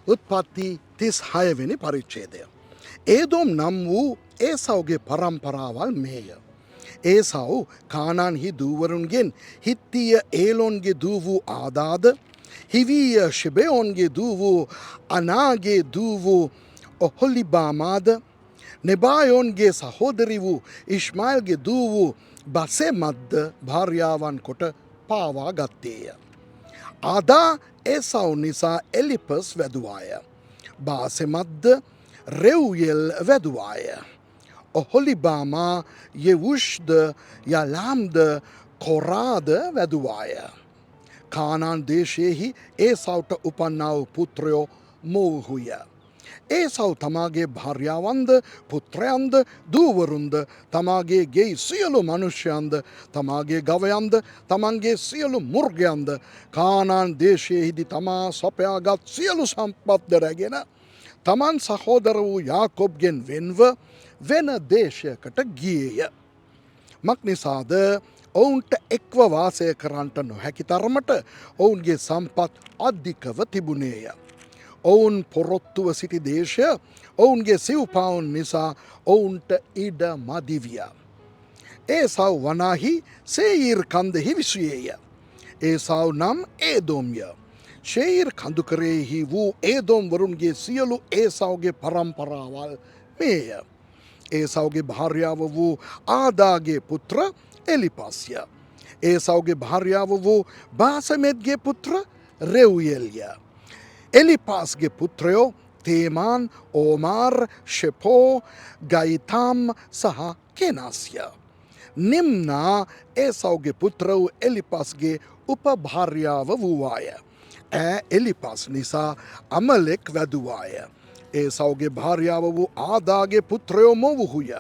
උත්පත්ති 36 වෙනි පරිච්ඡේදය. ඒදොම් නම් වූ ඒසව්ගේ පරම්පරාවල් මේය. ඒසව් කානාන්හි දූවරුන්ගෙන් හිත්තිය ඒලොන්ගේ දූ වූ ආදාද, හිවීය ශිබෙයෝන්ගේ දූ වූ අනාගේ දූ වූ ඔහොලිබාමාද, නෙබායෝන්ගේ සහෝදරි වූ ඉශ්මායිල්ගේ දූ වූ බසෙමත්ද භාර්යාවන් කොට පාවා ගත්තේය. ආදා ඒසව් නිසා එලිපස් වැදුවාය. බාසෙමත්ද රෙව්යෙල් වැදුවාය. ඔහොලිබාමා යෙවුෂ්ද යලාම්ද කොරාද වැදුවාය. කානාන් දේශයෙහි ඒසව්ට උපන්නා වූ පුත්‍රයෝ මොවුහුය. ඒසව් තමාගේ භාර්යාවන්ද පුත්‍රයන්ද දූවරුන්ද තමාගේ ගෙයි සියලු මනුෂ්‍යයන්ද තමාගේ ගවයන්ද තමන්ගේ සියලු මුර්ගයන්ද කානාන් දේශයෙහිදි තමා සොපයාගත් සියලු සම්පත්ද රැගෙන තමන් සහෝදර වූ යාකොබ්ගෙන් වෙන්ව වෙන දේශයකට ගියේය. මක්නිසාද ඔවුන්ට එක්ව වාසය කරන්නට නොහැකි තරමට ඔවුන්ගේ සම්පත් අධිකව තිබුණේය. ඔවුන් පොරොත්තුව සිටි දේශය ඔවුන්ගේ සිව්පාවුන් නිසා ඔවුන්ට ඉඩ මදිවිය. ඒසව් වනාහි සේයිර් කන්දෙහි විසුයේය. ඒසව් නම් ඒදෝම්ය. ශේයිර් කඳුකරයෙහි වූ ඒදෝම් වරුන්ගේ සියලු ඒසව්ගේ පරම්පරාවල් මේය. ඒසව්ගේ භාර්යාව වූ ආදාගේ පුත්‍ර එලිපස්ය. ඒසව්ගේ භාර්යාව වූ බාසමෙත්ගේ පුත්‍ර රෙව්යෙල්ය. එලිපාස්ගේ පුත්‍රයෝ තේමාන්, ඕමාර්, ෂෙපෝ, ගයිතාම් සහ කෙනස්ය. නිම්නා ඒසව්ගේ පුත්‍ර වූ එලිපස්ගේ උපභාර්යාව වූවාය. එලිපස් නිසා අමලෙක් වැදුවාය. ඒසව්ගේ භාර්යාව වූ ආදාගේ පුත්‍රයෝ මොවුහුය.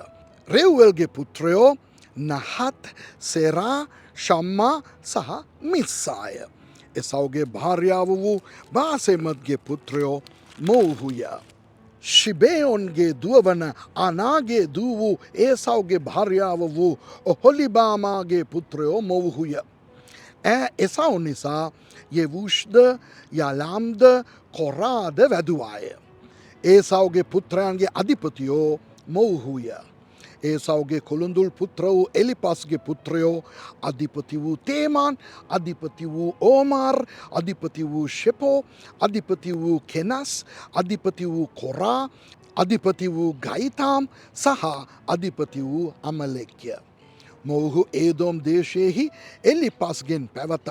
රෙව්වෙල්ගේ පුත්‍රයෝ නහත්, සෙරා, ශම්මා සහ මිස්සාය. ඒසව්ගේ භාර්යාව වූ බාසෙමත්ගේ පුත්‍රයෝ මොවුහුය. ශිබෙයෝන්ගේ දුවවන අනාගේ දූ වූ ඒසව්ගේ භාර්යාව වූ ඔහොලිබාමාගේ පුත්‍රයෝ මොවුහුය. ඒසව් නිසා යෙවුෂ්ද යලාම්ද කොරාද වැදුවාය. ඒසව්ගේ පුත්‍රයන්ගේ අධිපතියෝ මොවුහුය. ඒසව්ගේ කොළුඳුල් පුත්‍ර වූ එලිපස්ගේ පුත්‍රයෝ අධිපති වූ තේමාන්, අධිපති වූ ඕමාර්, අධිපති වූ ෂෙපෝ, අධිපති වූ කෙනස්, අධිපති වූ කොරා, අධිපති වූ ගයිතාම් සහ අධිපති වූ අමලෙක්ය. මොවුහු ඒදෝම් දේශයෙහි එලිපස්ගෙන් පැවත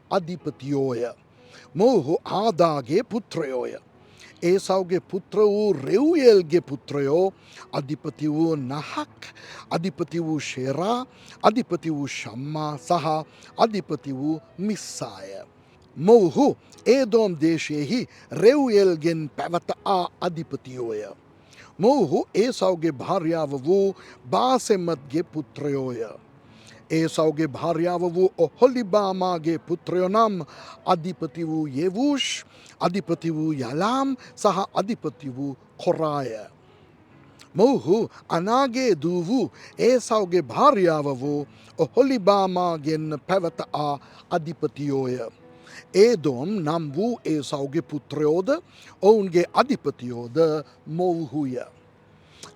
අධිපතියෝය. මොවුහු ආදාගේ පුත්‍රයෝය. ඒසව්ගේ පුත්‍ර වූ රෙව්යෙල්ගේ පුත්‍රයෝ අධිපති වූ නහක්, අධිපති වූ ෂෙරා, අධිපති වූ ශම්මා සහ අධිපති වූ මිස්සාය. මොවුහු ඒදෝම් දේශයෙහි රෙව්යෙල්ගෙන් පැවත අධිපතියෝය. මොවුහු ඒසව්ගේ භාර්යාව වූ බාසෙමත්ගේ පුත්‍රයෝය. ඒසව්ගේ භාර්යාව වූ ඔහොලිබාමාගේ පුත්‍රයෝ නම් අධිපති වූ යෙවුෂ්, අධිපති වූ යලාම් සහ අධිපති වූ කොරාය. මොවුහු අනාගේ දූ වූ ඒසව්ගේ භාර්යාව වූ ඔහොලිබාමාගෙන් පැවත අධිපතියෝය. ඒදෝම් නම් වූ ඒසව්ගේ පුත්‍රයෝද ඔවුන්ගේ අධිපතියෝද මොවුහුය.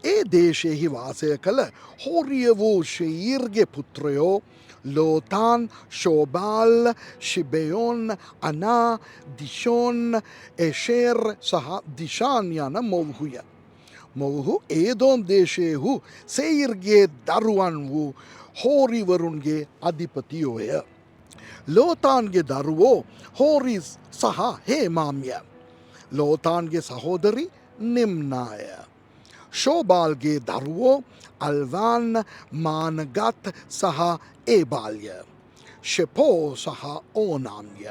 ඒ දේශයෙහි වාසය කළ හෝරිය වූ ශෙයිර්ගේ පුත්‍රයෝ ලෝතාන්, ශෝබාල්, ශිබෙයෝන්, අනා, දිෂෝන්, එෂේර් සහ දිෂාන් යන මොවුහුය. මොවුහු ඒදෝම් දේශයෙහු සෙයිර්ගේ දරුවන් වූ හෝරිවරුන්ගේ අධිපතියෝය. ලෝතාන්ගේ දරුවෝ හෝරිස් සහ හේමාම්ය. ලෝතාන්ගේ සහෝදරි නිම්නාය. ශෝබාල්ගේ දරුවෝ අල්වාන්, මානගත් සහ ඒබාල්ය. ෂෙපෝ සහ ඕනාම්ය.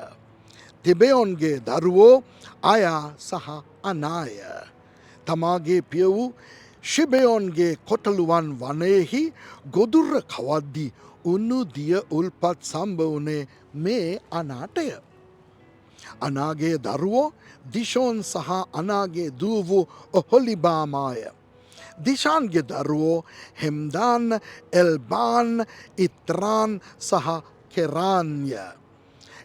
තිබෙයොන්ගේ දරුවෝ අයා සහ අනාය. තමාගේ පිය වූ ශිබෙයොන්ගේ කොටලුවන් වනයෙහි ගොදුර කවද්දි උන්නු දිය උල්පත් සම්බවුනේ මේ අනාටය. අනාගේ දරුවෝ දිෂෝන් සහ අනාගේ දූ වූ ඔහොලිබාමාය. දිෂාන්ගේ දරුවෝ හෙම්දාන්, එල්බාන්, ඉත්‍රාන් සහ කෙරාන්ය.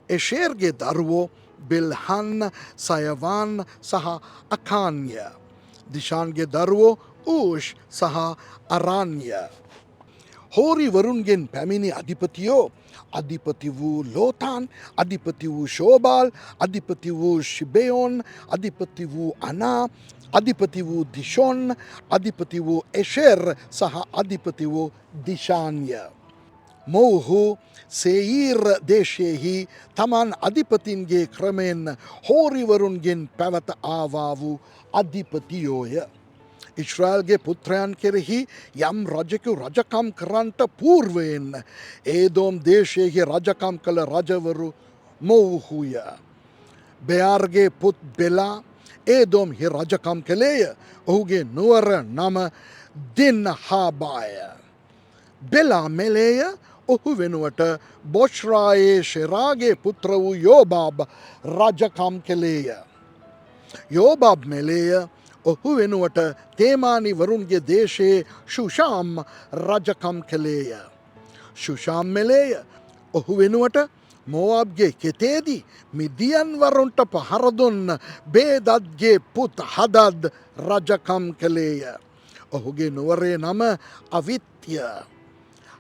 එෂේර්ගේ දරුවෝ බිල්හන්, සයවාන් සහ අකාන්ය. දිශාන්ගේ දරුවෝ ඌෂ් සහ අරාන්‍ය. හෝරිවරුන්ගෙන් පැමිණි අධිපතියෝ අධිපති වූ ලෝතාන්, අධිපති වූ ශෝබාල්, අධිපති වූ ශිබෙයෝන්, අධිපති වූ අනා, අධිපති වූ දිශොන්, අධිපති වූ එෂෙර් සහ අධිපති වූ දිශාන්ය. මොවුහු සේීර් දේශයෙහි තමන් අධිපතින්ගේ ක්‍රමයෙන් හෝරිවරුන්ගෙන් පැවත ආවා වූ අධිපතියෝය. ඉශ්‍රායල්ගේ පුත්‍රයන් කෙරෙහි යම් රජකු රජකම් කරන්ට පූර්වයෙන් ඒදෝම් දේශයෙහි රජකම් කළ රජවරු මොවුහුය. බෙයාර්ගේ පුත් බෙලා ඒදෝම්හි රජකම් කළේය. ඔහුගේ නුවර නම දින්හාබාය. බෙලා මෙලේය. ඔහු වෙනුවට බොෂ්රායේ ශෙරාගේ පුත්‍ර වූ යෝබාබ් රජකම් කළේය. යෝබාබ් මෙලේය. ඔහු වෙනුවට තේමානි වරුන්ගේ දේශයේ ශුෂාම් රජකම් කළේය. ශුෂාම් මෙලේය. ඔහු වෙනුවට මෝවාබ්ගේ කෙතේදී මිදියන් වරුන්ට පහරදුන්න බේදත්ගේ පුත් හදද් රජකම් කළේය. ඔහුගේ නුවරේ නම අවිත්‍ය.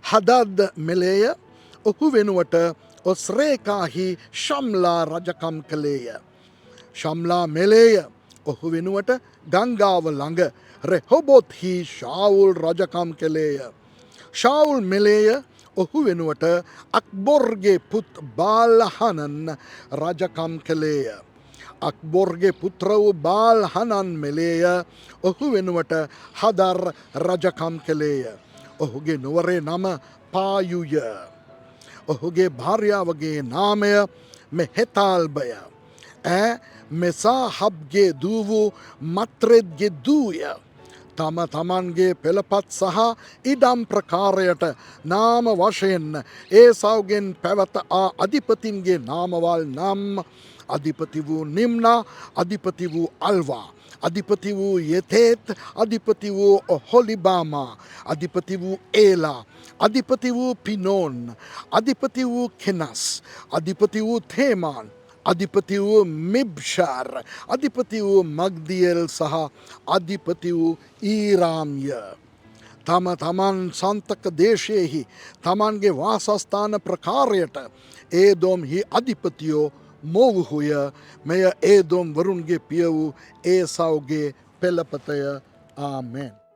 හදද් මෙලේය. ඔහු වෙනුවට ඔස්රේකාහි ශම්ලා රජකම් කළේය. ශම්ලා මෙලේය. ඔහු වෙනුවට ගංගාව ළඟ රෙහොබොත්හි ශාවුල් රජකම් කළේය. ශාවුල් මෙලේය. ඔහු වෙනුවට අක්බොර්ගේ පුත් බාල්හනන් රජකම් කළේය. අක්බොර්ගේ පුත්‍ර වූ බාල්හනන් මෙලේය. ඔහු වෙනුවට හදර් රජකම් කළේය. ඔහුගේ නුවරේ නම පායුය. ඔහුගේ භාර්යාවගේ නාමය මෙහෙතාල්බය. මෙසාහබ්ගේ දූ වූ මත්‍රෙද්ගේ දූය. තම තමන්ගේ පෙළපත් සහ ඉඩම් ප්‍රකාරයට නාම වශයෙන් ඒසව්ගෙන් පැවත අධිපතින්ගේ නාමවල් නම් අධිපති වූ නිම්නා, අධිපති වූ අල්වා, අධිපති වූ යෙතේත්, අධිපති වූ ඔහොලිබාමා, අධිපති වූ ඒලා, අධිපති වූ පිනෝන්, අධිපති වූ කෙනස්, අධිපති වූ තේමාන්, අධිපති වූ මිබ්ෂාර්, අධිපති වූ මග්දියල් සහ අධිපති වූ ඊරාම්ය. තම තමන් සන්තක දේශයෙහි තමන්ගේ වාසස්ථාන ප්‍රකාරයට ඒදෝම්හි අධිපතියෝ මොවුහුය. මෙය ඒදෝම් වරුන්ගේ පිය වූ ඒසව්ගේ පෙළපතය. ආමෙන්.